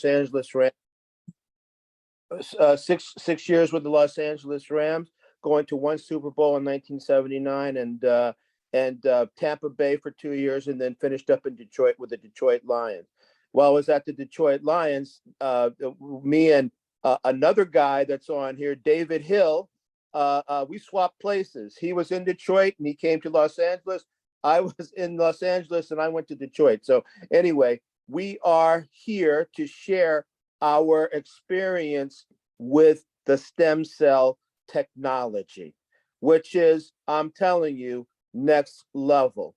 Los Angeles Rams. 6 years with the Los Angeles Rams, going to one Super Bowl in 1979, and Tampa Bay for 2 years, and then finished up in Detroit with the Detroit Lions. While I was at the Detroit Lions, me and another guy that's on here, David Hill, we swapped places. He was in Detroit and he came to Los Angeles. I was in Los Angeles and I went to Detroit. So anyway, we are here to share our experience with the stem cell technology, which is, I'm telling you, next level.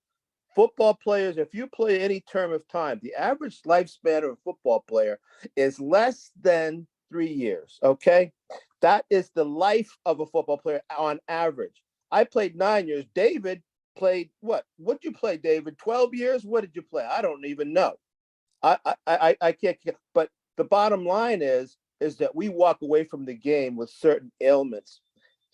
Football players, if you play any term of time, the average lifespan of a football player is less than 3 years, okay? That is the life of a football player on average. I played 9 years. David played what? What'd you play, David? 12 years? What did you play? I don't even know. I can't, but the bottom line is that we walk away from the game with certain ailments,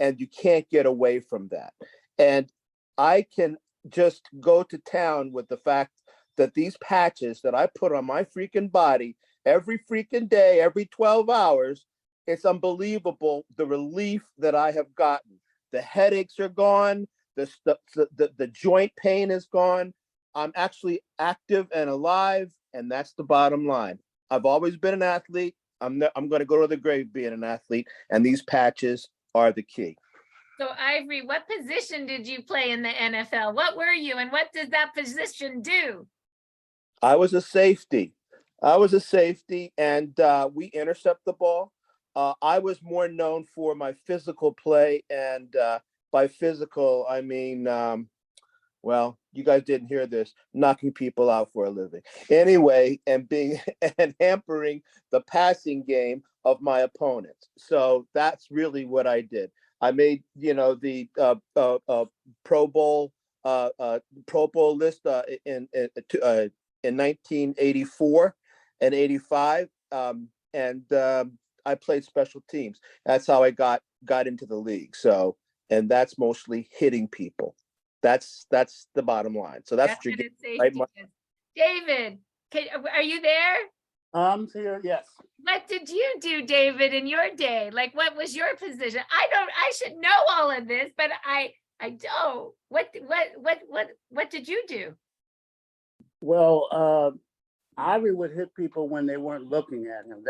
and you can't get away from that. And I can just go to town with the fact that these patches that I put on my freaking body every freaking day, every 12 hours, it's unbelievable the relief that I have gotten. The headaches are gone. The joint pain is gone. I'm actually active and alive, and that's the bottom line. I've always been an athlete. I'm going to go to the grave being an athlete, and these patches are the key. So, Ivory, what position did you play in the NFL? What were you, and what does that position do? I was a safety. And we intercept the ball. I was more known for my physical play, and by physical, I mean, well, you guys didn't hear this, knocking people out for a living. Anyway, and hampering the passing game of my opponents. So that's really what I did. I made, the Pro Bowl list in 1984 and 85, and I played special teams. That's how I got into the league. So, and that's mostly hitting people. That's the bottom line. So that's what you're getting, right? David, are you there? I'm here, yes. What did you do, David, in your day? Like, what was your position? I should know all of this, but I don't. What did you do? Well, Ivory would hit people when they weren't looking at him.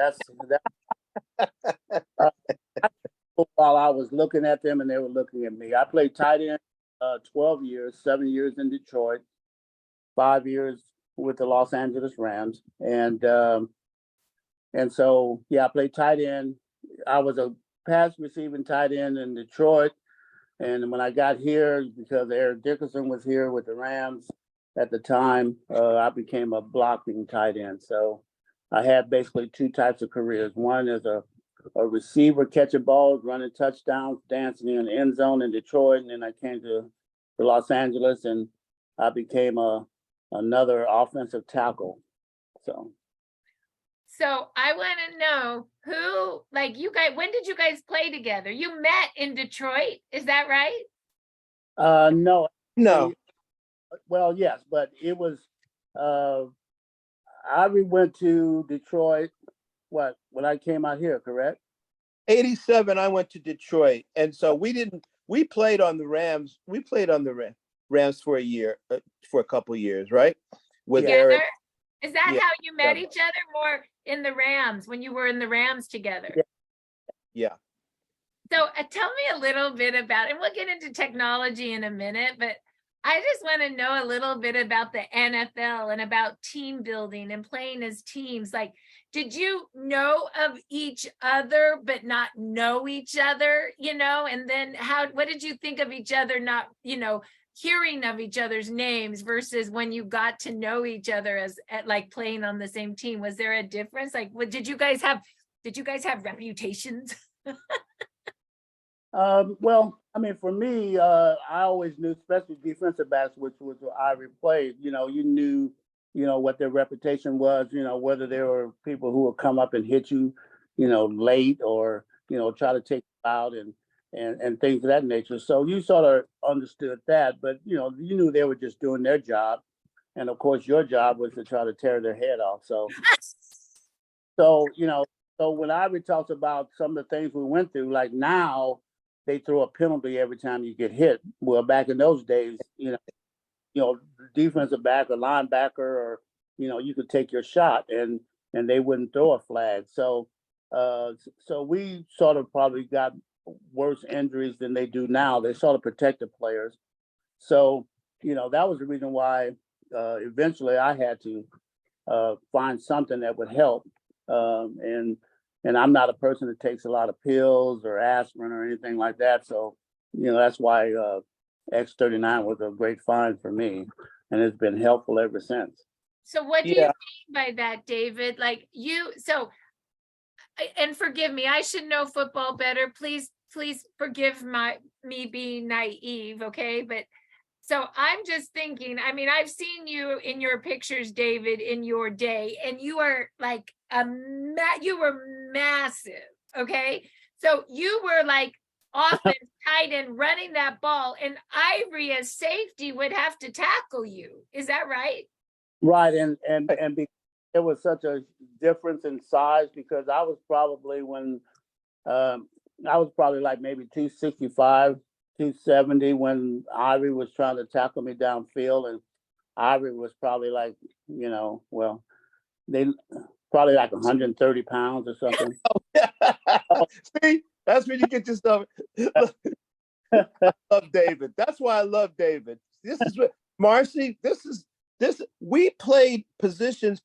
While I was looking at them and they were looking at me. I played tight end 12 years, 7 years in Detroit, 5 years with the Los Angeles Rams. And so, yeah, I played tight end. I was a pass receiving tight end in Detroit. And when I got here, because Eric Dickerson was here with the Rams at the time, I became a blocking tight end. So I had basically two types of careers. One is a receiver catching balls, running touchdowns, dancing in the end zone in Detroit. And then I came to Los Angeles and I became another offensive tackle. So I want to know who, like you guys, when did you guys play together? You met in Detroit, is that right? No. Well, yes, but it was, Ivory went to Detroit, when I came out here, correct? 87, I went to Detroit. And so we played on the Rams. We played on the Rams for a couple years, right? With together? Eric. Is that how you met each other, more in the Rams, when you were in the Rams together? Yeah. So tell me a little bit about, and we'll get into technology in a minute, but I just want to know a little bit about the NFL and about team building and playing as teams. Like, did you know of each other, but not know each other, and then what did you think of each other, not, hearing of each other's names versus when you got to know each other as like playing on the same team? Was there a difference? Like, what did you guys have reputations? Well, I mean, for me, I always knew, especially defensive backs, which was what Ivory played, you knew, what their reputation was, whether there were people who would come up and hit you, late or, try to take you out and things of that nature. So you sort of understood that, but, you knew they were just doing their job. And of course, your job was to try to tear their head off. So So, so when Ivory talks about some of the things we went through, like now they throw a penalty every time you get hit. Well, back in those days, defensive back or linebacker, or you could take your shot and they wouldn't throw a flag. So so we sort of probably got worse injuries than they do now. They sort of protect the players. So that was the reason why eventually I had to find something that would help. And I'm not a person that takes a lot of pills or aspirin or anything like that. So that's why X39 was a great find for me, and it's been helpful ever since. So what do you mean by that, David? Like and forgive me, I should know football better. Please forgive me being naive, okay? But so I'm just thinking, I mean, I've seen you in your pictures, David, in your day, and you are like you were massive, okay? So you were like often tight end running that ball, and Ivory as safety would have to tackle you. Is that right? Right, and there was such a difference in size, because I was probably like maybe 265, 270 when Ivory was trying to tackle me downfield, and Ivory was probably like, they probably like 130 pounds or something. See, that's when you get your stuff. I love David. That's why I love David. This is what Marcy. We played positions.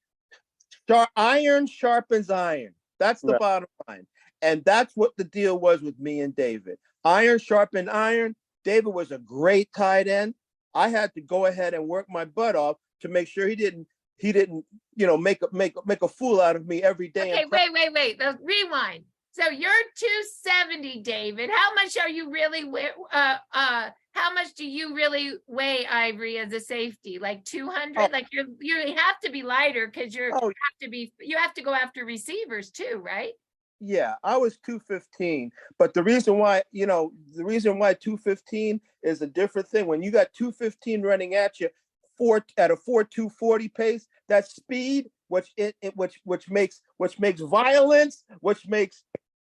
Iron sharpens iron. That's the bottom line. And that's what the deal was with me and David. Iron sharpened iron. David was a great tight end. I had to go ahead and work my butt off to make sure he didn't, make a fool out of me every day. Okay, wait. Rewind. So you're 270, David. How much are you really how much do you really weigh, Ivory, as a safety? Like 200? Like you have to be lighter because you have to go after receivers too, right? Yeah, I was 215, but the reason why 215 is a different thing. When you got 215 running at you at a 4.240 pace, that's speed, which makes violence,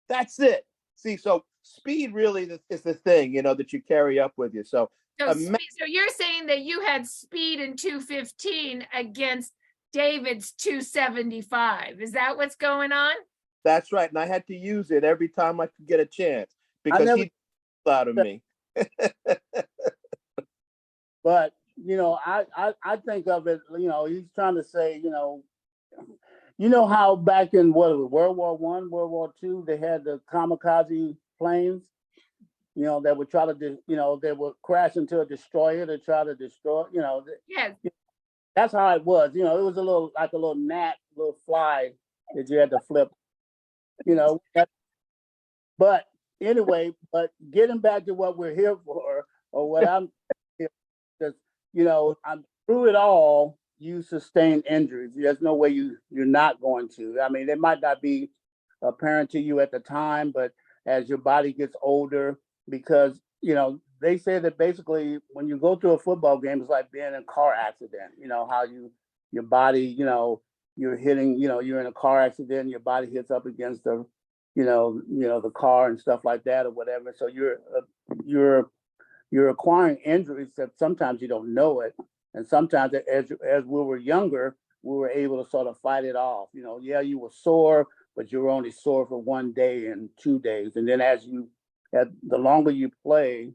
that's it. See, so speed really is the thing, that you carry up with you. So you're saying that you had speed in 215 against David's 275. Is that what's going on? That's right. And I had to use it every time I could get a chance because he out of me. But, I think of it, he's trying to say, how back in World War I, World War II, they had the kamikaze planes, that would try to, they would crash into a destroyer to try to destroy, Yes. That's how it was. It was a little gnat, little fly that you had to flip. But anyway, getting back to what we're here for, or what I'm here, because I'm through it all. You sustain injuries. There's no way you're not going to. I mean, it might not be apparent to you at the time, but as your body gets older, because they say that basically when you go through a football game, it's like being in a car accident. How your body, you're hitting, you're in a car accident, your body hits up against the, the car and stuff like that or whatever. So you're acquiring injuries that sometimes you don't know it. And sometimes as we were younger, we were able to sort of fight it off. You were sore, but you were only sore for 1 day and 2 days. And then the longer you play,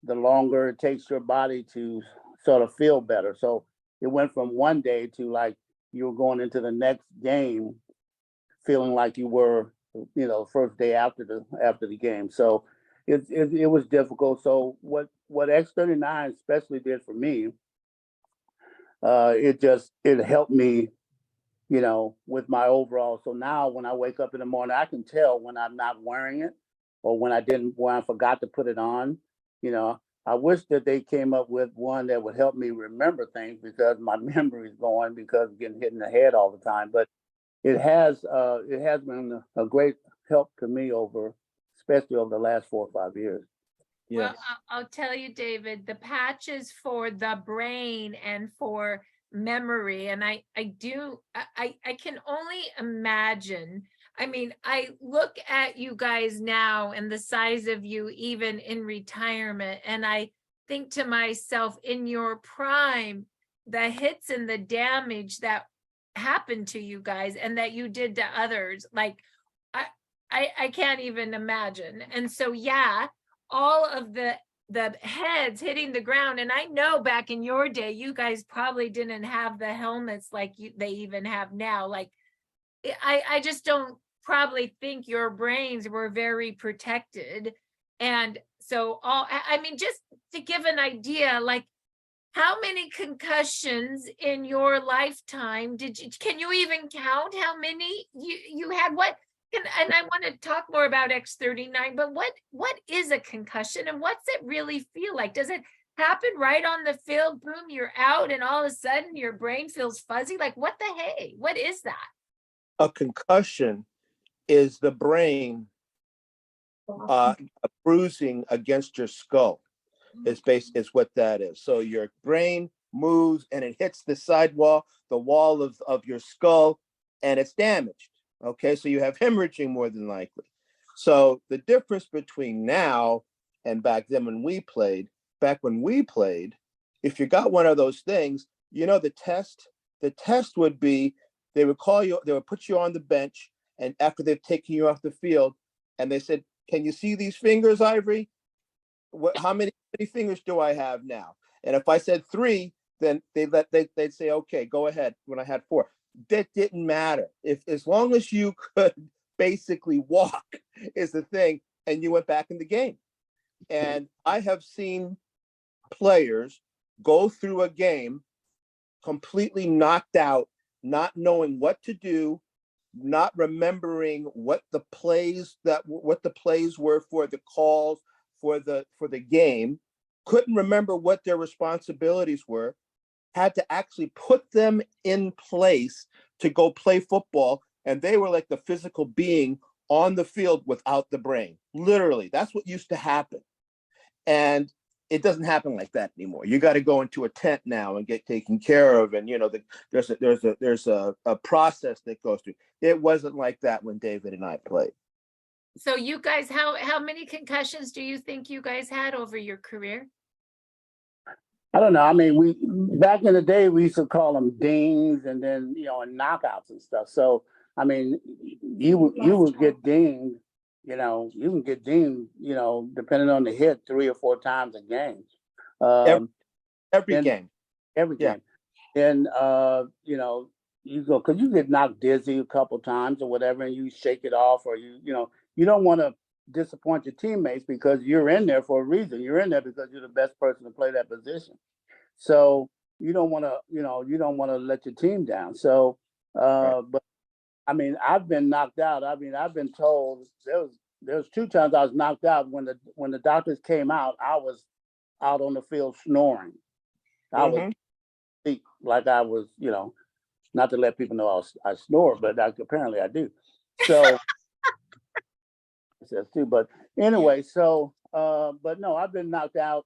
the longer it takes your body to sort of feel better. So it went from 1 day to like you were going into the next game feeling like you were, first day after the game. So it was difficult. So what X39 especially did for me, it helped me, with my overall. So now when I wake up in the morning, I can tell when I'm not wearing it or when I forgot to put it on. I wish that they came up with one that would help me remember things because my memory is going because of getting hit in the head all the time. But it has been a great help to me especially over the last 4 or 5 years. Yes. Well, I'll tell you, David, the patches for the brain and for memory, and I can only imagine. I mean, I look at you guys now and the size of you even in retirement, and I think to myself, in your prime, the hits and the damage that happened to you guys and that you did to others, like I can't even imagine. And so yeah, all of the heads hitting the ground, and I know back in your day you guys probably didn't have the helmets like they even have now. Like I just don't probably think your brains were very protected. And so I mean, just to give an idea, like how many concussions in your lifetime can you even count how many you had? What and I want to talk more about X39, but what is a concussion and what's it really feel like? Does it happen right on the field? Boom, you're out, and all of a sudden your brain feels fuzzy. Like what the hey? What is that? A concussion is the brain bruising against your skull. Is what that is. So your brain moves and it hits the sidewall, the wall of your skull, and it's damaged. Okay, so you have hemorrhaging more than likely. So the difference between now and back then when we played, if you got one of those things, the test would be they would call you, they would put you on the bench, and after they've taken you off the field, and they said, "Can you see these fingers, Ivory? How many fingers do I have now?" And if I said 3, then they'd say, "Okay, go ahead." When I had 4, that didn't matter. If as long as you could basically walk is the thing, and you went back in the game. And I have seen players go through a game completely knocked out, not knowing what to do, not remembering what the plays were for the calls for the game, couldn't remember what their responsibilities were, had to actually put them in place to go play football, and they were like the physical being on the field without the brain. Literally, that's what used to happen. And it doesn't happen like that anymore. You got to go into a tent now and get taken care of, and there's a process that goes through. It wasn't like that when David and I played. So you guys, how many concussions do you think you guys had over your career? I don't know. I mean, we back in the day we used to call them dings, and then and knockouts and stuff. So I mean, you would get dinged. You can get dinged. Depending on the hit, 3 or 4 times a game. Every game. Every game. And you go because you get knocked dizzy a couple times or whatever, and you shake it off, or you don't want to disappoint your teammates because you're in there for a reason. You're in there because you're the best person to play that position. So you don't want to let your team down. So, but I mean, I've been knocked out. I mean, I've been told there was 2 times I was knocked out when the doctors came out. I was out on the field snoring. I was like I was, not to let people know I snore, but apparently I do. So. Says too, but anyway, so but no, I've been knocked out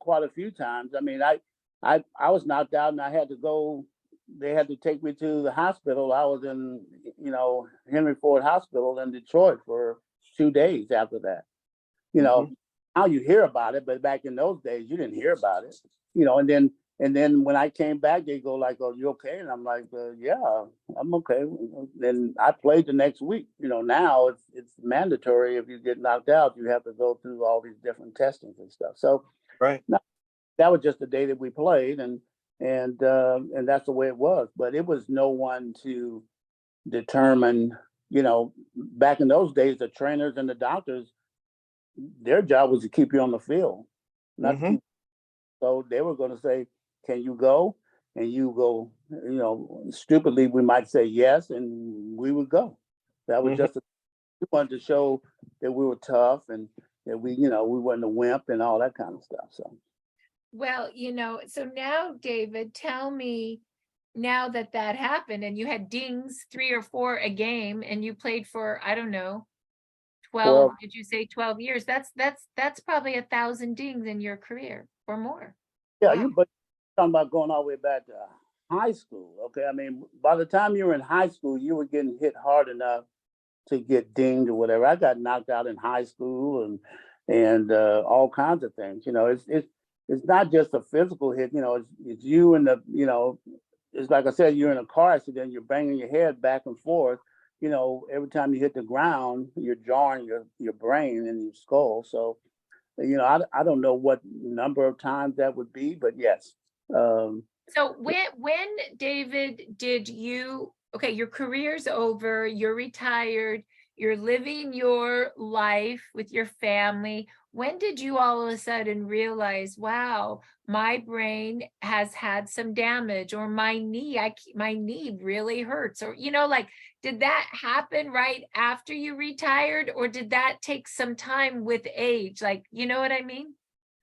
quite a few times. I mean, I was knocked out and I had to go. They had to take me to the hospital. I was in Henry Ford Hospital in Detroit for 2 days after that. Now you hear about it, but back in those days you didn't hear about it. And then when I came back, they go like, "Oh, you okay?" And I'm like, "Yeah, I'm okay." Then I played the next week. Now it's mandatory if you get knocked out, you have to go through all these different testings and stuff. So Right. That was just the day that we played, and that's the way it was. But it was no one to determine. Back in those days, the trainers and the doctors, their job was to keep you on the field, not to keep. So they were going to say, "Can you go?" And you go, stupidly, we might say yes, and we would go. That was just, we wanted to show that we were tough and that we wasn't a wimp and all that kind of stuff. So, well, so now, David, tell me, now that happened and you had dings 3 or 4 a game and you played for, I don't know, 12, did you say 12 years? That's probably 1,000 dings in your career or more. Yeah, Wow. but talking about going all the way back to high school. Okay, I mean, by the time you were in high school, you were getting hit hard enough to get dinged or whatever. I got knocked out in high school and all kinds of things. You know, it's not just a physical hit. You know, it's you and the, you know, it's like I said, you're in a car accident, you're banging your head back and forth. You know, every time you hit the ground, you're jarring your brain and your skull. So, you know, I don't know what number of times that would be, but yes. So when David, did you, okay, your career's over, you're retired, you're living your life with your family. When did you all of a sudden realize, wow, my brain has had some damage, or my knee really hurts, or, you know, like, did that happen right after you retired, or did that take some time with age? Like, you know what I mean?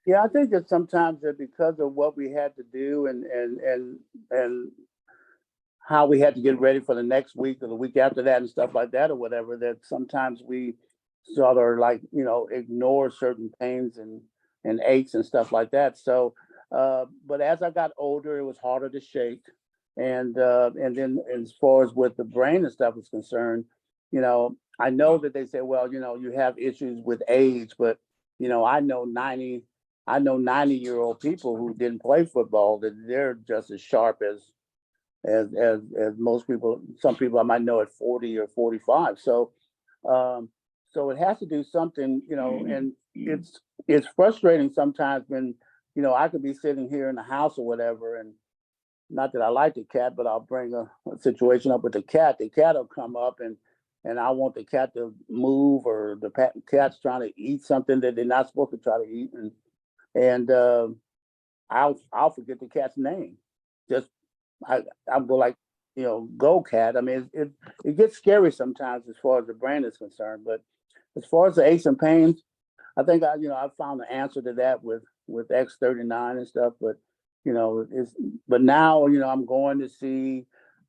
Yeah, I think that sometimes that because of what we had to do and how we had to get ready for the next week or the week after that and stuff like that or whatever, that sometimes we sort of like, you know, ignore certain pains and aches and stuff like that. So, but as I got older, it was harder to shake. And then as far as with the brain and stuff is concerned, you know, I know that they say, well, you know, you have issues with age, but you know, I know 90-year-old people who didn't play football that they're just as sharp as most people. Some people I might know at 40 or 45. So so it has to do something, you know, and it's frustrating sometimes when, you know, I could be sitting here in the house or whatever, and not that I like the cat, but I'll bring a situation up with the cat. The cat will come up and I want the cat to move, or the cat's trying to eat something that they're not supposed to try to eat, and I'll forget the cat's name. Just I'll go like, you know, go cat. I mean, it gets scary sometimes as far as the brain is concerned. But as far as the aches and pains, I think I found the answer to that with X39 and stuff. But you know, but now, you know, I'm going to see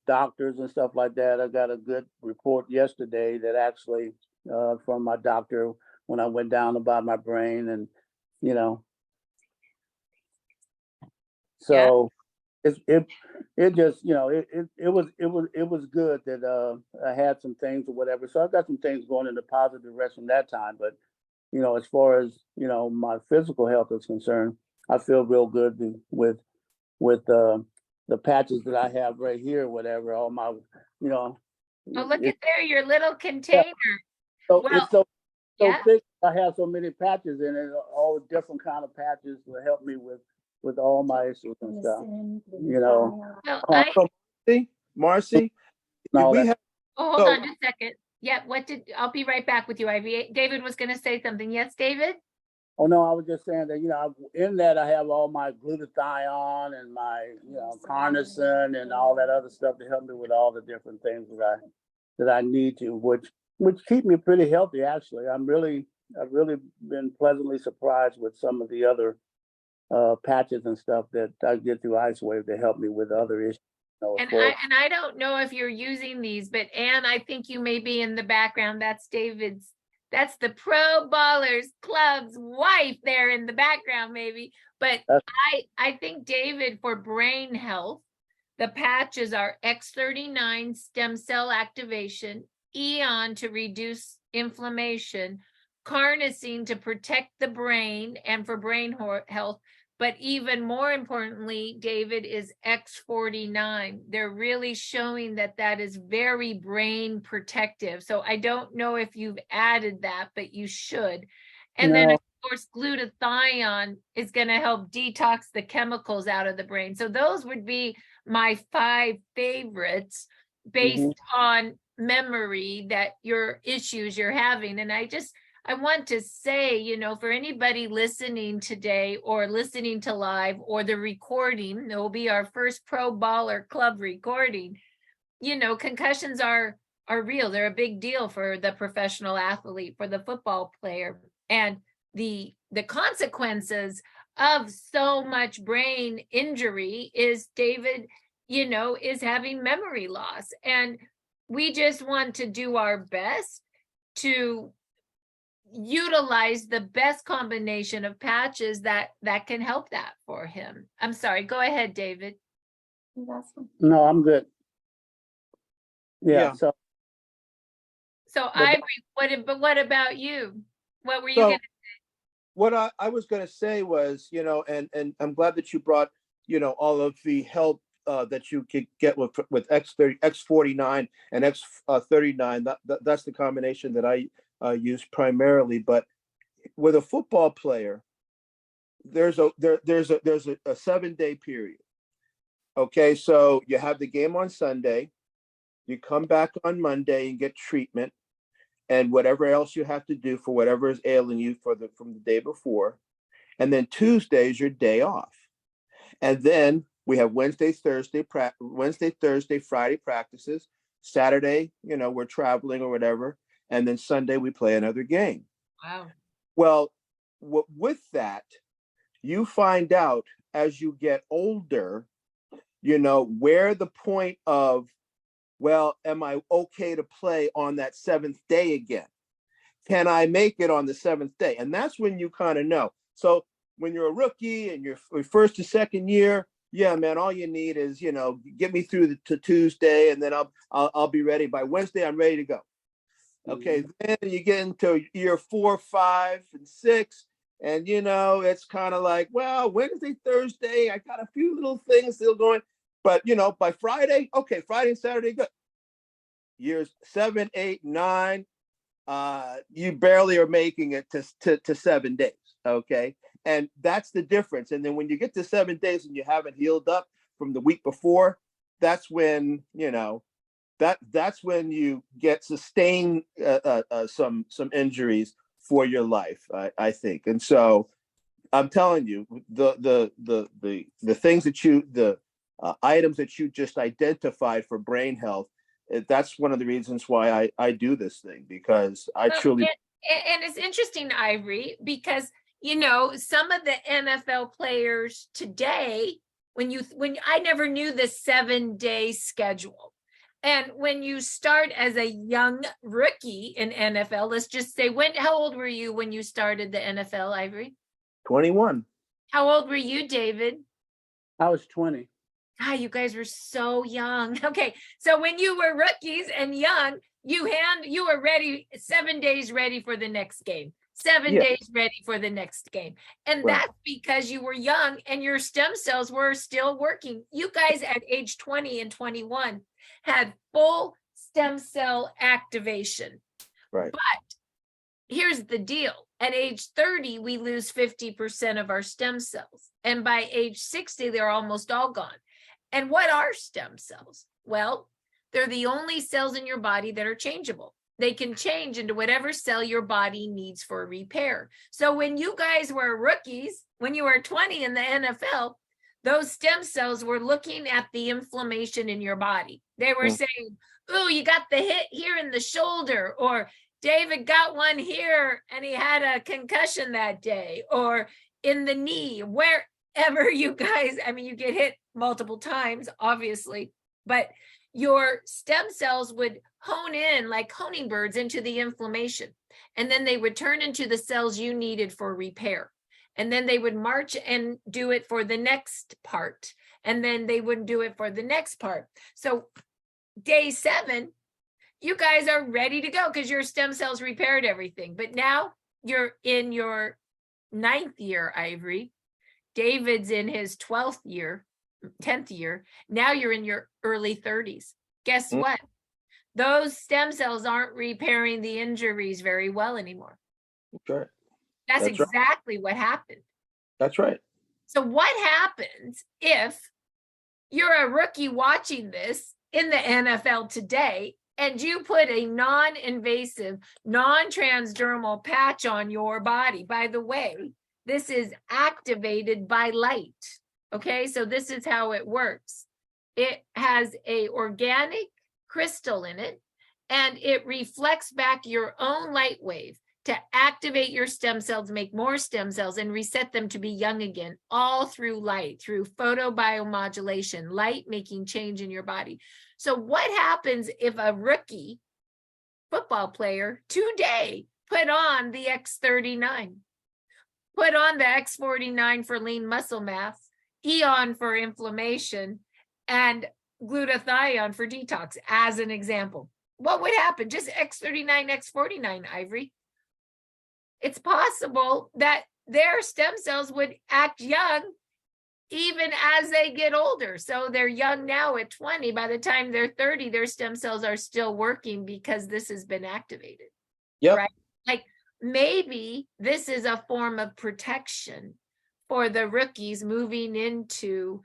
doctors and stuff like that. I got a good report yesterday that actually from my doctor when I went down about my brain, and you know, Yeah. so it just, you know, it was good that I had some things or whatever. So I got some things going in the positive direction that time. But you know, as far as, you know, my physical health is concerned, I feel real good with the patches that I have right here, whatever. All my, you know, Oh, look it, at there, your little yeah, container. so Well, it's so yeah. thick. I have so many patches in it, all different kind of patches to help me with all my issues and stuff. You know, Well, So, Marcy, and all we that. have oh, hold so on just a second. Yeah, I'll be right back with you, Ivy. David was going to say something. Yes, David? Oh no, I was just saying that, you know, in that I have all my glutathione and my, you know, carnosine and all that other stuff to help me with all the different things that I need to, which keep me pretty healthy actually. I've really been pleasantly surprised with some of the other patches and stuff that I get through IceWave to help me with other issues. You know, And I don't know if you're using these, but Anne, I think you may be in the background. That's the Pro Ballers Club's wife there in the background, maybe. But I think David, for brain health, the patches are X39 stem cell activation, Eon to reduce inflammation, carnosine to protect the brain and for brain health. But even more importantly, David, is X49. They're really showing that is very brain protective. So I don't know if you've added that, but you should. And then, of course, glutathione is going to help detox the chemicals out of the brain. So those would be my 5 favorites based on memory that your issues you're having. And I want to say, you know, for anybody listening today or listening to live or the recording, it will be our first Pro Baller Club recording. You know, concussions are real. They're a big deal for the professional athlete, for the football player. And the consequences of so much brain injury is David, you know, is having memory loss. And we just want to do our best to utilize the best combination of patches that can help that for him. I'm sorry, go ahead, David. No, I'm good. Yeah. So So But- Ivory, what about you? What were you So gonna? what I was going to say was, and I'm glad that you brought, all of the help that you could get with X30, X49 and X39. That's the combination that I use primarily. But with a football player, there's a 7-day period. Okay, so you have the game on Sunday, you come back on Monday and get treatment and whatever else you have to do for whatever is ailing you from the day before. And then Tuesday is your day off. And then we have Wednesday, Thursday, Friday practices. Saturday, we're traveling or whatever. And then Sunday we play another game. Wow. Well, with that, you find out as you get older, where the point of, well, am I okay to play on that 7th day again? Can I make it on the 7th day? And that's when you kind of know. So when you're a rookie and you're first to second year, yeah, man, all you need is, get me through to Tuesday, and then I'll be ready. By Wednesday, I'm ready to go. Okay, then you get into year 4, 5, and 6, and it's kind of like, well, Wednesday, Thursday, I got a few little things still going, but by Friday, okay, Friday and Saturday, good. Years 7, 8, 9, you barely are making it to 7 days. Okay, and that's the difference. And then when you get to 7 days and you haven't healed up from the week before, that's when that's when you get sustained some injuries for your life, I think. And so I'm telling you, the things that the items that you just identified for brain health, that's one of the reasons why I do this thing, because I truly. And it's interesting, Ivory, because some of the NFL players today, when I never knew the 7-day schedule. And when you start as a young rookie in NFL, let's just say, how old were you when you started the NFL, Ivory? 21. How old were you, David? I was 20. God, you guys were so young. Okay, so when you were rookies and young, you were ready, 7 days ready for the next game, 7 days ready for the next game. And that's because you were young and your stem cells were still working. You guys at age 20 and 21 had full stem cell activation. Right. But here's the deal. At age 30, we lose 50% of our stem cells. And by age 60, they're almost all gone. And what are stem cells? Well, they're the only cells in your body that are changeable. They can change into whatever cell your body needs for repair. So when you guys were rookies, when you were 20 in the NFL, those stem cells were looking at the inflammation in your body. They were saying, "Ooh, you got the hit here in the shoulder," or "David got one here and he had a concussion that day," or in the knee, wherever you guys, you get hit multiple times, obviously, but your stem cells would hone in like honing birds into the inflammation. And then they would turn into the cells you needed for repair. And then they would march and do it for the next part. And then they wouldn't do it for the next part. So day 7, you guys are ready to go because your stem cells repaired everything. But now you're in your 9th year, Ivory. David's in his 10th year. Now you're in your early 30s. Guess what? Those stem cells aren't repairing the injuries very well anymore. That's right. That's exactly what happened. That's right. So what happens if you're a rookie watching this in the NFL today and you put a non-invasive, non-transdermal patch on your body? By the way, this is activated by light. Okay, so this is how it works. It has a organic crystal in it, and it reflects back your own light wave to activate your stem cells, make more stem cells, and reset them to be young again, all through light, through photobiomodulation, light making change in your body. So what happens if a rookie football player today put on the X39, put on the X49 for lean muscle mass, Eon for inflammation, and glutathione for detox, as an example. What would happen? Just X39, X49, Ivory. It's possible that their stem cells would act young even as they get older. So they're young now at 20. By the time they're 30, their stem cells are still working because this has been activated. Yep. Right? Like maybe this is a form of protection for the rookies moving into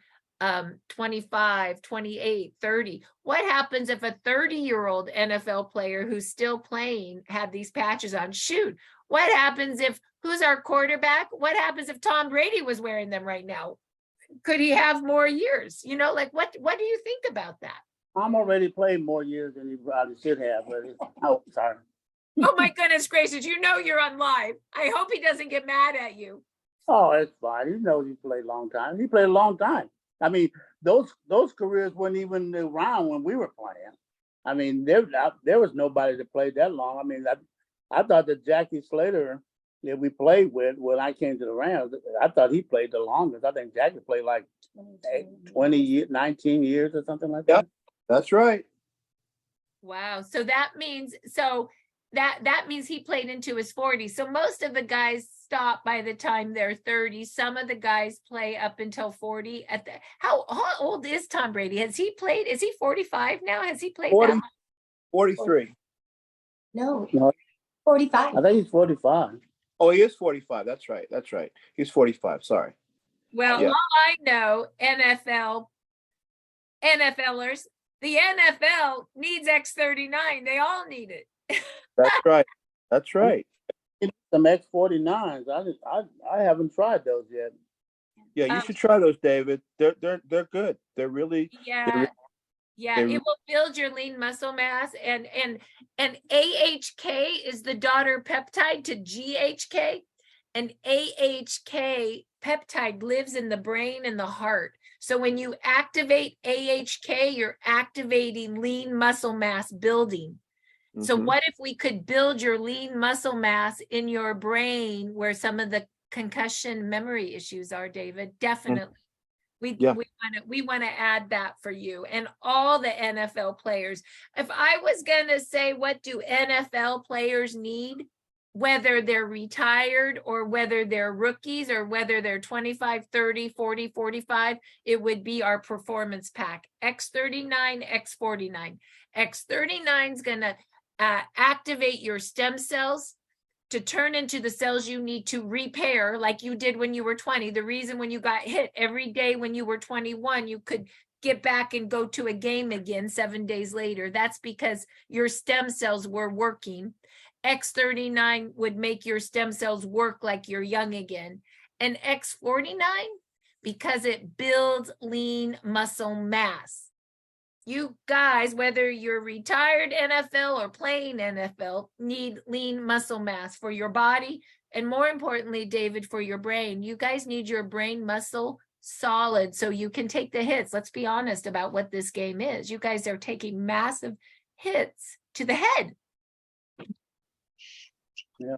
25, 28, 30. What happens if a 30-year-old NFL player who's still playing had these patches on? Shoot, what happens if, who's our quarterback? What happens if Tom Brady was wearing them right now? Could he have more years? You know, like what do you think about that? I'm already played more years than he probably should have, but oh, sorry. Oh my goodness gracious, you know you're on live. I hope he doesn't get mad at you. Oh, it's fine. He knows he played a long time. He played a long time. I mean, those careers weren't even around when we were playing. I mean, there was nobody that played that long. I mean, I thought that Jackie Slater that we played with when I came to the Rams, I thought he played the longest. I think Jackie played like 20 years, 19 years or something like that. Yep, that's right. Wow. So that means that means he played into his 40s. So most of the guys stop by the time they're 30. Some of the guys play up until 40. How old is Tom Brady? Has he played? Is he 45 now? Has he played 40, that? 43. No, No, 45. I think he's 45. Oh, he is 45. That's right. That's right. He's 45. Sorry. Well, Yeah. all I know, NFLers, the NFL needs X39. They all need it. That's right. That's right. Some X49s. I haven't tried those yet. Yeah, you should try those, David. They're good. They're really Yeah. Yeah, it will build your lean muscle mass, and AHK is the daughter peptide to GHK, and AHK peptide lives in the brain and the heart. So when you activate AHK, you're activating lean muscle mass building. So what if we could build your lean muscle mass in your brain where some of the concussion memory issues are, David? Definitely. We want to add that for you and all the NFL players. If I was going to say, what do NFL players need, whether they're retired or whether they're rookies or whether they're 25, 30, 40, 45, it would be our performance pack, X39, X49. X39 is going to activate your stem cells to turn into the cells you need to repair, like you did when you were 20. The reason when you got hit every day when you were 21, you could get back and go to a game again 7 days later. That's because your stem cells were working. X39 would make your stem cells work like you're young again. And X49, because it builds lean muscle mass. You guys, whether you're retired NFL or playing NFL, need lean muscle mass for your body. And more importantly, David, for your brain. You guys need your brain muscle solid so you can take the hits. Let's be honest about what this game is. You guys are taking massive hits to the head. Yeah.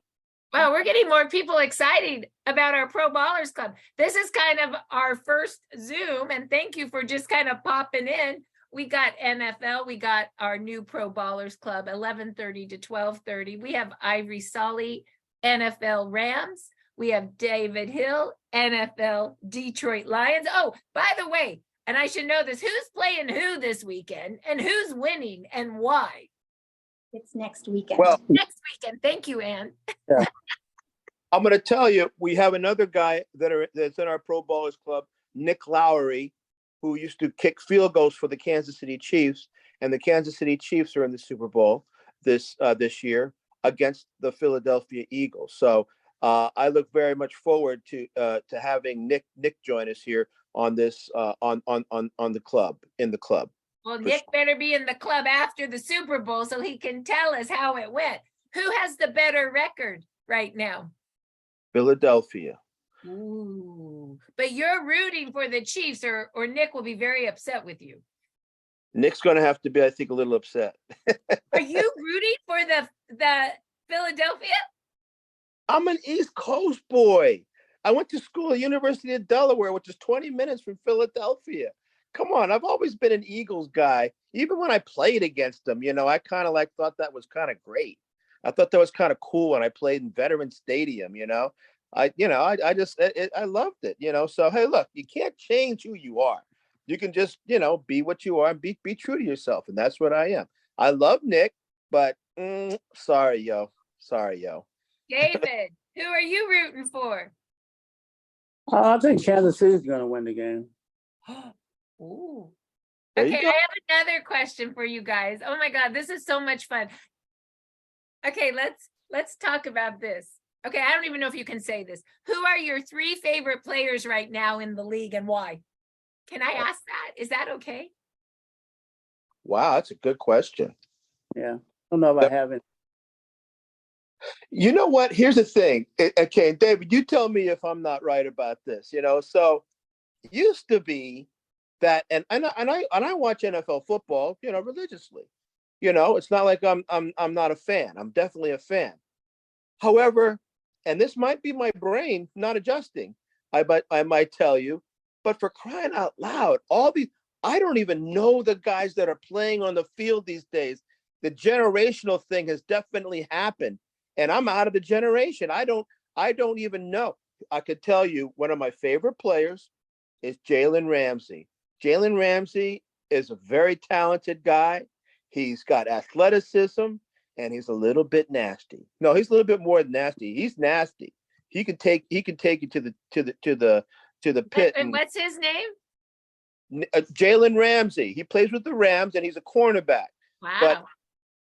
Wow, we're getting more people excited about our Pro Ballers Club. This is kind of our first Zoom, and thank you for just kind of popping in. We got NFL. We got our new Pro Ballers Club, 11:30 to 12:30. We have Ivory, Sully, NFL Rams. We have David Hill, NFL Detroit Lions. Oh, by the way, and I should know this, who's playing who this weekend and who's winning and why? It's next weekend. Well, Next weekend. Thank you, Ann. Yeah. I'm going to tell you, we have another guy that's in our Pro Ballers Club, Nick Lowry, who used to kick field goals for the Kansas City Chiefs, and the Kansas City Chiefs are in the Super Bowl this year against the Philadelphia Eagles. So I look very much forward to having Nick join us here on this on the club, in the club. Well, Nick better be in the club after the Super Bowl so he can tell us how it went. Who has the better record right now? Philadelphia. Ooh. But you're rooting for the Chiefs, or Nick will be very upset with you. Nick's going to have to be, I think, a little upset. Are you rooting for the Philadelphia? I'm an East Coast boy. I went to school at University of Delaware, which is 20 minutes from Philadelphia. come on. I've always been an Eagles guy. Even when I played against them, I kind of like thought that was kind of great. I thought that was kind of cool when I played in Veteran Stadium. I just I loved it. So hey, look, you can't change who you are. You can just be what you are and be true to yourself, and that's what I am. I love Nick, but sorry, yo. David, who are you rooting for? I think Kansas City's going to win the game. Ooh. There Okay, you go. I have another question for you guys. Oh my God, this is so much fun. Okay, let's talk about this. Okay, I don't even know if you can say this. Who are your 3 favorite players right now in the league and why? Can I ask that? Is that okay? Wow, that's a good question. Yeah. I don't know if I have it. You know what? Here's the thing. Okay, David, you tell me if I'm not right about this. So it used to be that, and I watch NFL football, religiously. It's not like I'm not a fan. I'm definitely a fan. However, and this might be my brain not adjusting. I might tell you, but for crying out loud, I don't even know the guys that are playing on the field these days. The generational thing has definitely happened, and I'm out of the generation. I don't even know. I could tell you one of my favorite players is Jalen Ramsey. Jalen Ramsey is a very talented guy. He's got athleticism and he's a little bit nasty. No, he's a little bit more than nasty. He's nasty. He can take you to the pit. And what's his name? Jalen Ramsey. He plays with the Rams and he's a cornerback. Wow. But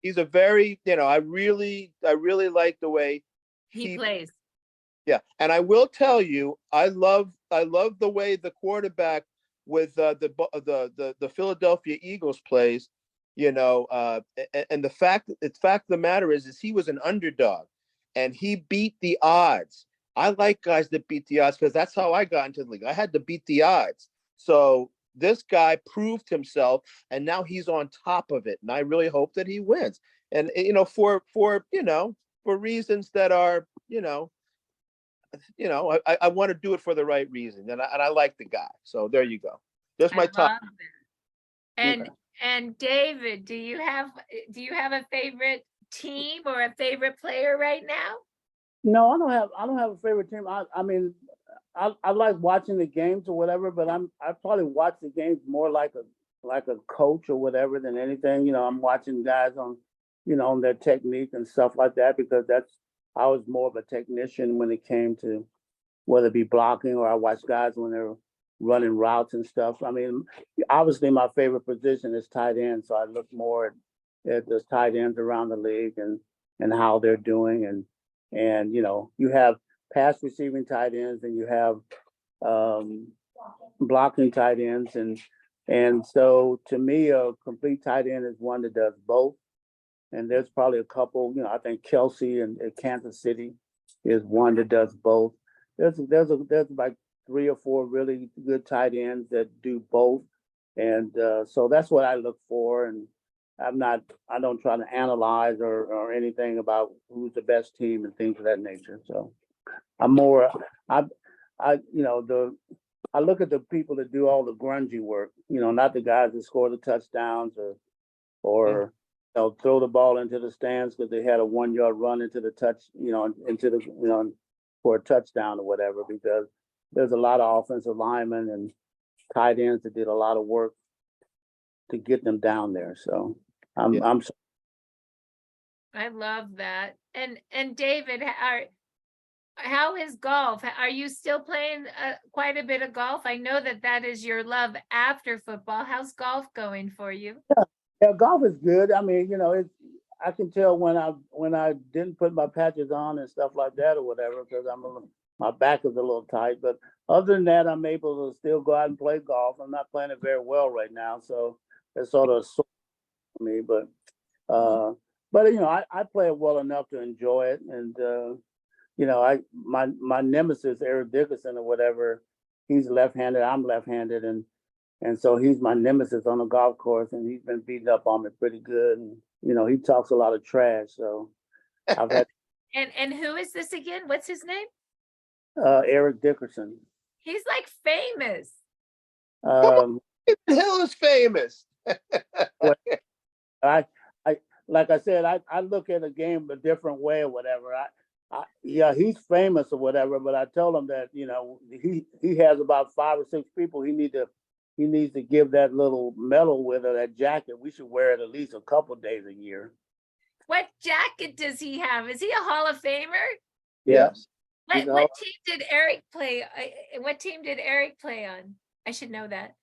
he's a very, I really like the way he plays. Yeah, and I will tell you, I love the way the quarterback with the Philadelphia Eagles plays. And the fact of the matter is he was an underdog, and he beat the odds. I like guys that beat the odds because that's how I got into the league. I had to beat the odds. So this guy proved himself, and now he's on top of it. And I really hope that he wins. And for reasons that are I want to do it for the right reason, and I like the guy. So there you go. That's my top. Love that. And David, do you have a favorite team or a favorite player right now? No, I don't have a favorite team. I mean, I like watching the games or whatever, but I probably watch the games more like a coach or whatever than anything. I'm watching guys on their technique and stuff like that because I was more of a technician when it came to whether it be blocking or I watch guys when they're running routes and stuff. I mean, obviously my favorite position is tight end, so I look more at the tight ends around the league and how they're doing and you have pass receiving tight ends and you have blocking tight ends and so to me a complete tight end is one that does both. And there's probably a couple, I think Kelsey and Kansas City is one that does both. There's like 3 or 4 really good tight ends that do both. And so that's what I look for. And I don't try to analyze or anything about who's the best team and things of that nature. So I'm more, I look at the people that do all the grungy work, not the guys that score the touchdowns or throw the ball into the stands because they had a 1-yard run into the for a touchdown or whatever, because there's a lot of offensive linemen and tight ends that did a lot of work to get them down there. So I love that. And David, how is golf? Are you still playing quite a bit of golf? I know that is your love after football. How's golf going for you? Yeah, golf is good. I mean, I can tell when I didn't put my patches on and stuff like that or whatever because my back is a little tight. But other than that, I'm able to still go out and play golf. I'm not playing it very well right now, so it's sort of sore for me. But I play it well enough to enjoy it. And my nemesis Eric Dickerson or whatever, he's left-handed. I'm left-handed, and so he's my nemesis on the golf course, and he's been beating up on me pretty good. And he talks a lot of trash. So I've had. And who is this again? What's his name? Eric Dickerson. He's like famous. Hill is famous. Well, I, I, like I said, I look at a game a different way or whatever. Yeah, he's famous or whatever, but I told him that, he has about 5 or 6 people he needs to give that little medal with or that jacket. We should wear it at least a couple days a year. What jacket does he have? Is he a Hall of Famer? Yeah. Yes. What team did Eric play? What team did Eric play on? I should know that.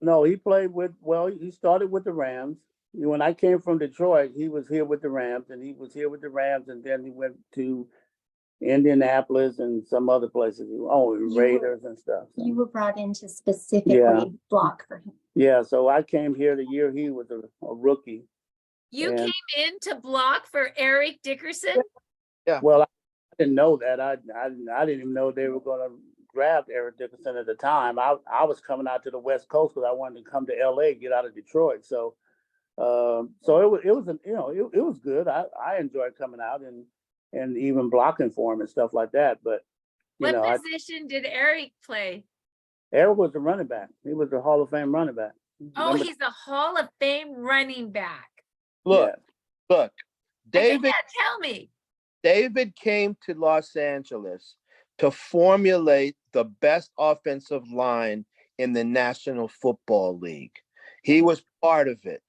No, he he started with the Rams. When I came from Detroit, he was here with the Rams, and then he went to Indianapolis and some other places. Raiders and stuff. So. You were brought in to specifically block for him. Yeah, so I came here the year he was a rookie. You came in to block for Eric Dickerson? Yeah. Well, I didn't know that. I didn't even know they were going to draft Eric Dickerson at the time. I was coming out to the West Coast because I wanted to come to LA, get out of Detroit. So it was good. I enjoyed coming out and even blocking for him and stuff like that. But what position did Eric play? Eric was the running back. He was the Hall of Fame running back. Oh, he's a Hall of Fame running back. Look, David. You can't tell me. David came to Los Angeles to formulate the best offensive line in the National Football League. He was part of it.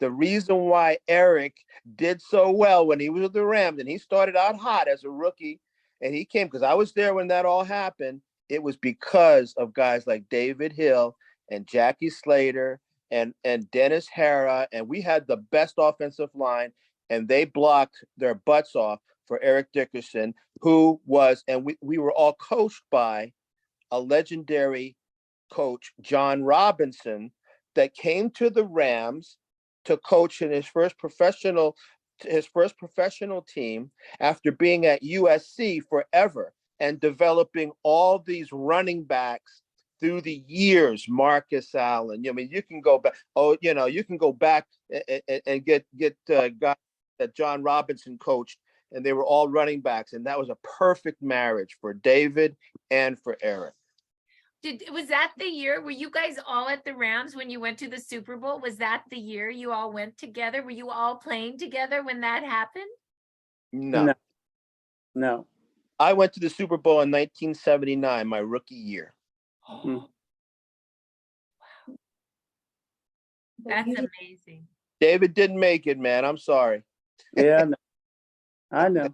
The reason why Eric did so well when he was with the Rams, and he started out hot as a rookie, and he came, because I was there when that all happened, it was because of guys like David Hill and Jackie Slater and Dennis Hara, and we had the best offensive line, and they blocked their butts off for Eric Dickerson, who was, and we were all coached by a legendary coach, John Robinson, that came to the Rams to coach in his first professional team after being at USC forever and developing all these running backs through the years. Marcus Allen. I mean, you can go back. You can go back and get guys that John Robinson coached, and they were all running backs, and that was a perfect marriage for David and for Eric. Was that the year? Were you guys all at the Rams when you went to the Super Bowl? Was that the year you all went together? Were you all playing together when that happened? No. I went to the Super Bowl in 1979, my rookie year. Wow. That's amazing. David didn't make it, man. I'm sorry. Yeah, I know.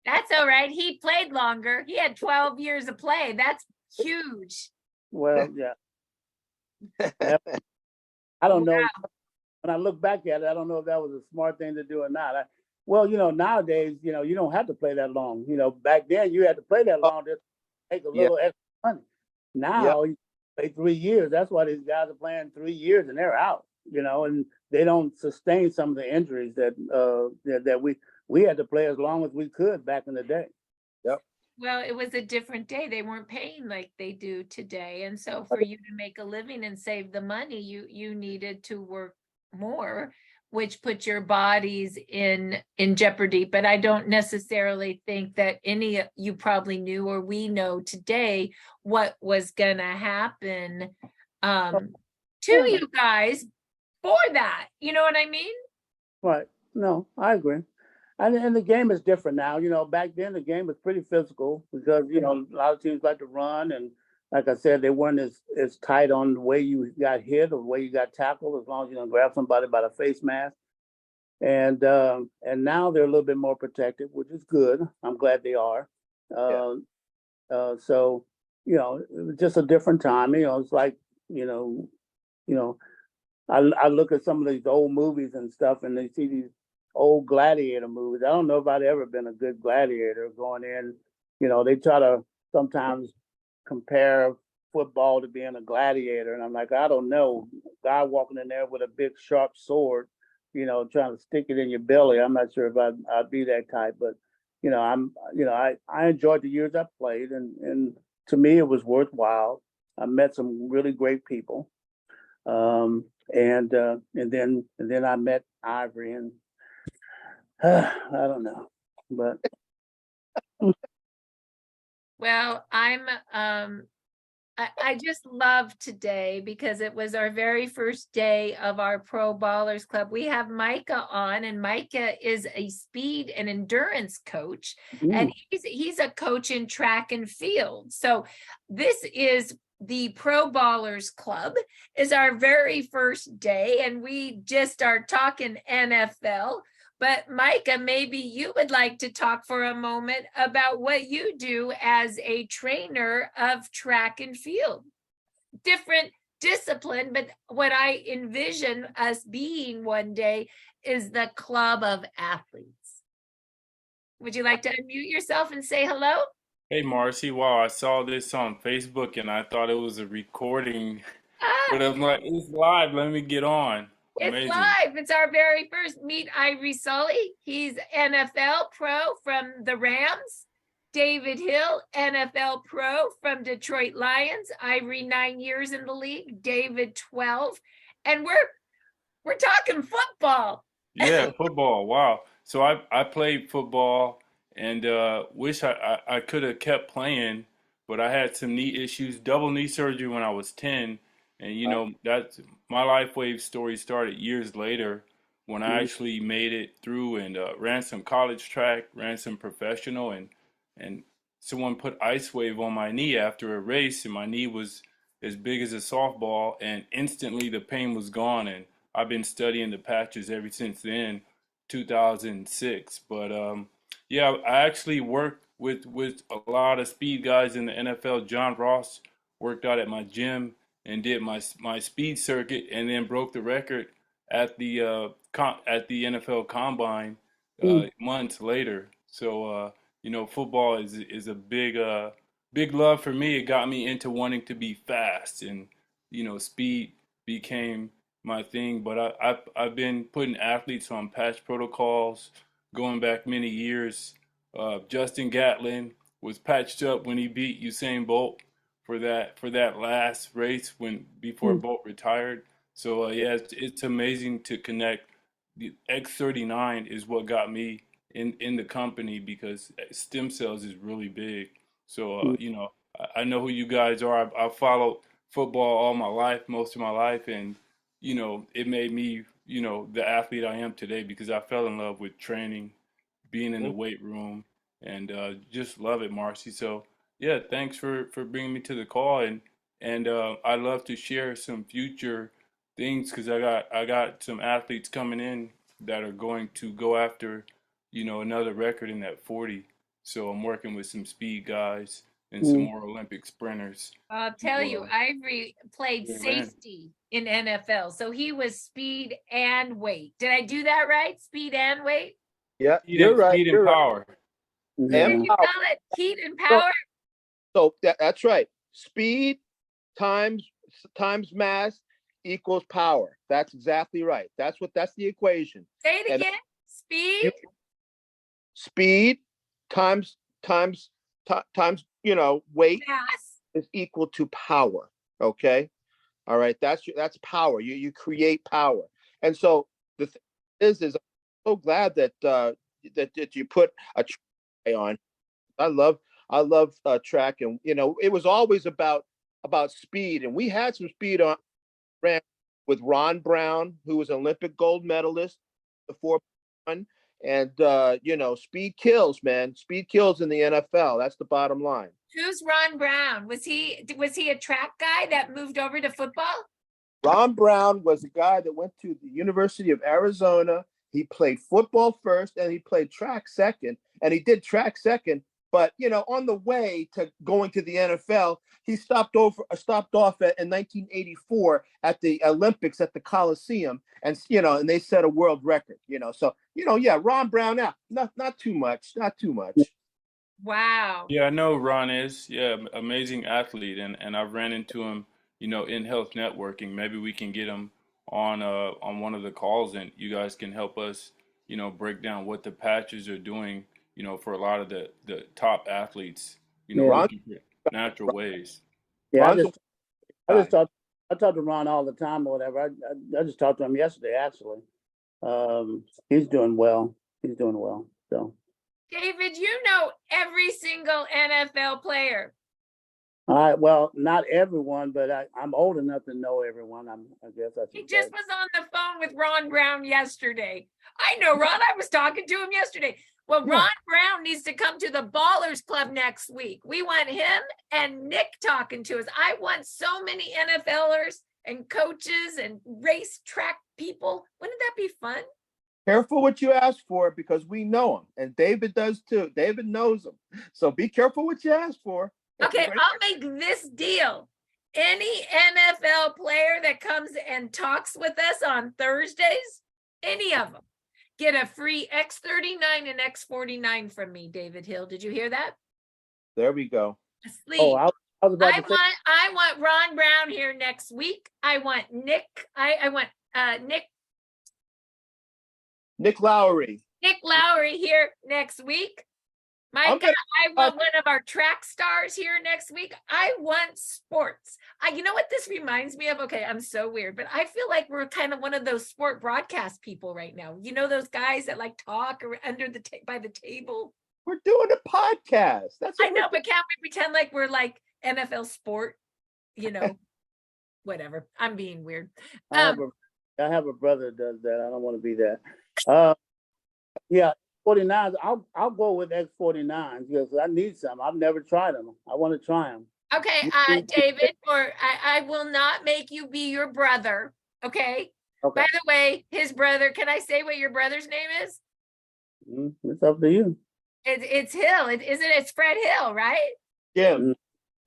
That's all right. He played longer. He had 12 years of play. That's huge. Well, yeah. I don't know. When I look back at it, I don't know if that was a smart thing to do or not. Nowadays, you don't have to play that long. Back then you had to play that long to take a little extra money. Now you play 3 years. That's why these guys are playing 3 years and they're out. And they don't sustain some of the injuries that we had to play as long as we could back in the day. Yep. Well, it was a different day. They weren't paying like they do today. And so for you to make a living and save the money, you needed to work more, which put your bodies in jeopardy. But I don't necessarily think that you probably knew, or we know today, what was going to happen to you guys for that. You know what I mean? Right. No, I agree. And the game is different now. Back then the game was pretty physical because, a lot of teams like to run. And like I said, they weren't as tight on the way you got hit or the way you got tackled, as long as you don't grab somebody by the face mask. And now they're a little bit more protective, which is good. I'm glad they are. So, it was just a different time. It's like, I look at some of these old movies and stuff, and they see these old gladiator movies. I don't know if I'd ever been a good gladiator going in. They try to sometimes compare football to being a gladiator, and I'm like, I don't know. Guy walking in there with a big sharp sword, trying to stick it in your belly. I'm not sure if I'd be that type, but I enjoyed the years I played, and to me it was worthwhile. I met some really great people, and then I met Ivory, and I don't know, but. Well, I'm I just love today because it was our very first day of our Pro Ballers Club. We have Micah on, and Micah is a speed and endurance coach, and he's a coach in track and field. So this is the Pro Ballers Club, is our very first day, and we just are talking NFL. But Micah, maybe you would like to talk for a moment about what you do as a trainer of track and field. Different discipline, but what I envision us being one day is the club of athletes. Would you like to unmute yourself and say hello? Hey Marcy, wow, I saw this on Facebook and I thought it was a recording, Ah, but I'm like, it's live, let me get on. it's Amazing. live. It's our very first. Meet Ivory Sully. He's NFL pro from the Rams. David Hill, NFL pro from Detroit Lions. Ivory 9 years in the league. David 12. And we're talking football. Yeah, football, wow. So I played football and wish I could have kept playing, but I had some knee issues, double knee surgery when I was 10. And that's my life wave story started years later when I actually made it through and ran some college track, ran some professional, and someone put ice wave on my knee after a race, and my knee was as big as a softball, and instantly the pain was gone. And I've been studying the patches ever since then, 2006. But yeah, I actually worked with a lot of speed guys in the NFL. John Ross worked out at my gym and did my speed circuit, and then broke the record at the at the NFL Combine months later. So football is a big love for me. It got me into wanting to be fast, and speed became my thing. But I've been putting athletes on patch protocols going back many years. Justin Gatlin was patched up when he beat Usain Bolt for that last race when before Bolt retired. So yeah, it's amazing to connect. The X39 is what got me in the company because stem cells is really big. So I know who you guys are. I followed football all my life, most of my life, and it made me the athlete I am today because I fell in love with training, being in the weight room, and just love it, Marcy. So yeah, thanks for bringing me to the call, and I'd love to share some future things because I got some athletes coming in that are going to go after another record in that 40. So I'm working with some speed guys and some more Olympic sprinters. I'll tell you, Well, Ivory played yeah, man. safety in NFL. So he was speed and weight. Did I do that right? Speed and weight? Yeah, Speed you're and, right. speed and You're right. power. What And did you power. call it? Heat and So, power? that's right. Speed times mass equals power. That's exactly right. That's the equation. Say it And again. Speed, speed times times times weight mass. is equal to power. Okay. All right. That's power. You create power. And so the thing is I'm so glad that that you put a try on. I love track, and it was always about speed, and we had some speed on ran with Ron Brown, who was an Olympic gold medalist, the 4x1, and speed kills, man. Speed kills in the NFL. That's the bottom line. Who's Ron Brown? Was he a track guy that moved over to football? Ron Brown was a guy that went to the University of Arizona. He played football first, and he played track second, and he did track second. But on the way to going to the NFL, he stopped off in 1984 at the Olympics at the Coliseum, and and they set a world record. So yeah, Ron Brown out, not too much, not too much. Wow. Yeah, I know Ron is. Yeah, amazing athlete, and I've ran into him, in health networking. Maybe we can get him on one of the calls, and you guys can help us, break down what the patches are doing, for a lot of the top athletes, Ron, looking for natural ways. Yeah, Ron's a I just guy. talk to Ron all the time or whatever. I just talked to him yesterday actually. He's doing well. He's doing well. So David, you know every single NFL player. All right. Well, not everyone, but I'm old enough to know everyone. I guess I He should just say. was on the phone with Ron Brown yesterday. I know Ron, I was talking to him yesterday. Well, Yeah. Ron Brown needs to come to the Ballers Club next week. We want him and Nick talking to us. I want so many NFLers and coaches and racetrack people. Wouldn't that be fun? Careful what you ask for because we know him, and David does too. David knows him, so be careful what you ask for. Okay, I'll make this deal. Any NFL player that comes and talks with us on Thursdays, any of them, get a free X39 and X49 from me, David Hill. Did you hear that? There we go. A sleeve. Oh, I was about to say. I want Ron Brown here next week. I want Nick. I want Nick Lowry. Nick Lowry here next week. I want one of our track stars here next week. I want sports. You know what this reminds me of? Okay, I'm so weird, but I feel like we're kind of one of those sport broadcast people right now. You know those guys that like talk or under the by the table. We're doing a podcast. That's what I know, but can't we pretend like we're like NFL sport? You know, whatever. I'm being weird. I have a brother that does that. I don't want to be that. Yeah, 49s. I'll go with X49s because I need some. I've never tried them. I want to try them. Okay, David, I will not make you be your brother. Okay. Okay. By the way, his brother. Can I say what your brother's name is? It's up to you. It's Hill. It's Fred Hill, right? Jim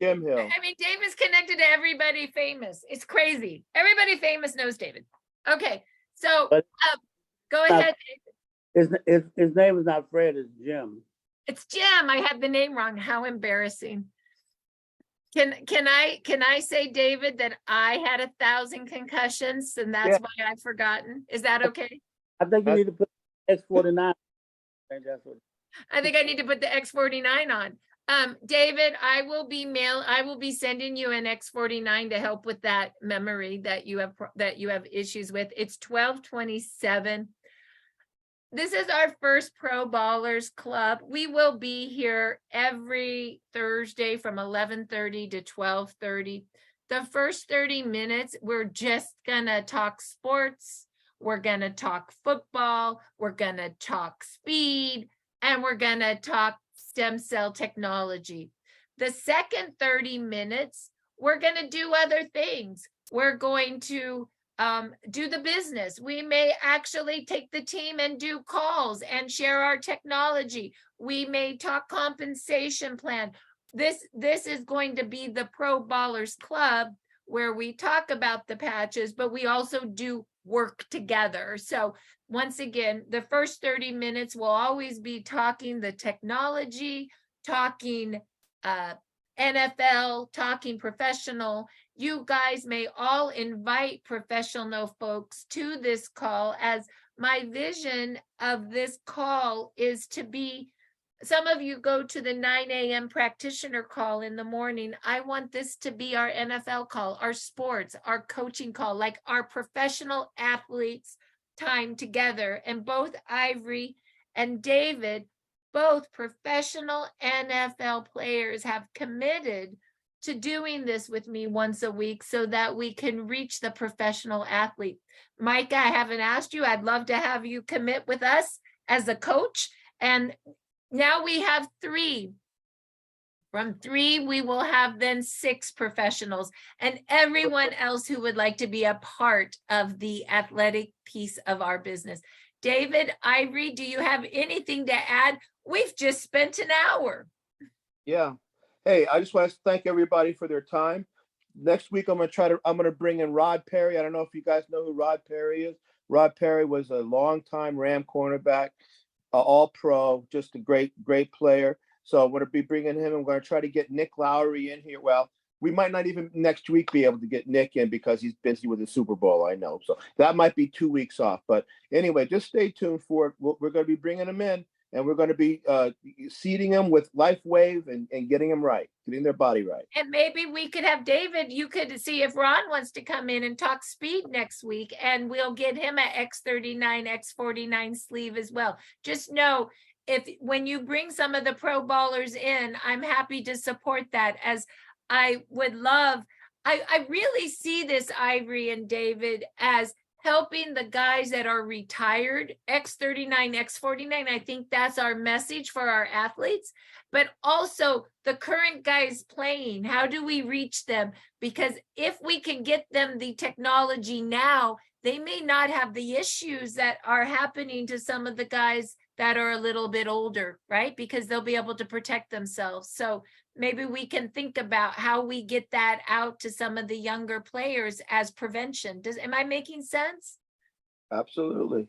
Hill. I mean, David's connected to everybody famous. It's crazy. Everybody famous knows David. Okay, so go ahead, David. His name is not Fred, it's Jim. It's Jim. I had the name wrong. How embarrassing. Can I say, David, that I had 1,000 concussions and that's why I've forgotten? Is that okay? I think you need to put X49. I think I need to put the X49 on. David, I will be sending you an X49 to help with that memory that you have issues with. It's 12/27. This is our first Pro Ballers Club. We will be here every Thursday from 11:30 to 12:30. The first 30 minutes, we're just gonna talk sports. We're gonna talk football. We're gonna talk speed, and we're gonna talk stem cell technology. The second 30 minutes, we're gonna do other things. We're going to do the business. We may actually take the team and do calls and share our technology. We may talk compensation plan. This is going to be the Pro Ballers Club where we talk about the patches, but we also do work together. So once again, the first 30 minutes will always be talking the technology, talking NFL, talking professional. You guys may all invite professional folks to this call, as my vision of this call is to be, some of you go to the 9 a.m. practitioner call in the morning. I want this to be our NFL call, our sports, our coaching call, like our professional athletes time together. And both Ivory and David, both professional NFL players, have committed to doing this with me once a week so that we can reach the professional athlete. Mike, I haven't asked you. I'd love to have you commit with us as a coach. And now we have 3. From 3, we will have then 6 professionals and everyone else who would like to be a part of the athletic piece of our business. David, Ivory, do you have anything to add? We've just spent an hour. Yeah. Hey, I just want to thank everybody for their time. Next week, I'm going to bring in Rod Perry. I don't know if you guys know who Rod Perry is. Rod Perry was a longtime Ram cornerback, all pro, just a great player. So I'm going to be bringing him. I'm going to try to get Nick Lowry in here. Well, we might not even next week be able to get Nick in because he's busy with the Super Bowl, I know. So that might be 2 weeks off. But anyway, just stay tuned for it. We're going to be bringing him in. And we're going to be seeding them with LifeWave and getting them right, getting their body right. And maybe we could have David, you could see if Ron wants to come in and talk speed next week, and we'll get him an X39, X49 sleeve as well. Just know, when you bring some of the pro ballers in, I'm happy to support that, as I would love, I really see this, Ivory and David, as helping the guys that are retired, X39, X49. I think that's our message for our athletes, but also the current guys playing. How do we reach them? Because if we can get them the technology now, they may not have the issues that are happening to some of the guys that are a little bit older, right? Because they'll be able to protect themselves. So maybe we can think about how we get that out to some of the younger players as prevention. Am I making sense? Absolutely.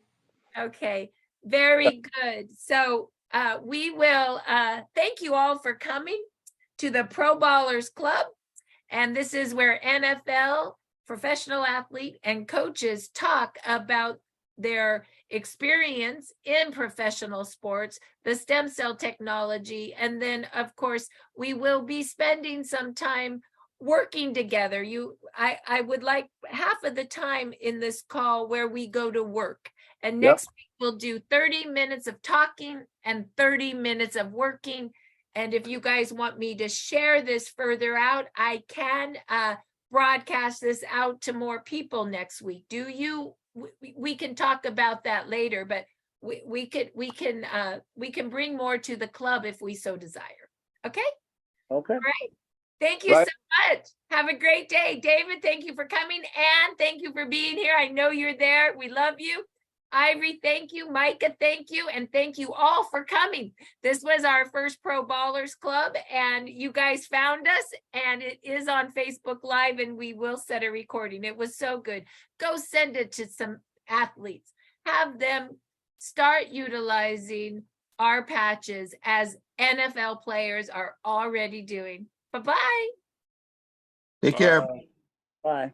Okay, very good. So we will thank you all for coming to the Pro Ballers Club. And this is where NFL, professional athlete, and coaches talk about their experience in professional sports, the stem cell technology, and then of course we will be spending some time working together. I would like half of the time in this call where we go to work, and next week we'll do 30 minutes of talking and 30 minutes of working. And if you guys want me to share this further out, I can broadcast this out to more people next week. Do you? We can talk about that later, but we can bring more to the club if we so desire. Okay. Okay. All right. Thank you so much. Have a great day, David. Thank you for coming, and thank you for being here. I know you're there. We love you. Ivory, thank you. Micah, thank you. And thank you all for coming. This was our first Pro Ballers Club, and you guys found us, and it is on Facebook Live, and we will set a recording. It was so good. Go send it to some athletes. Have them start utilizing our patches as NFL players are already doing. Bye-bye. Take care. Bye.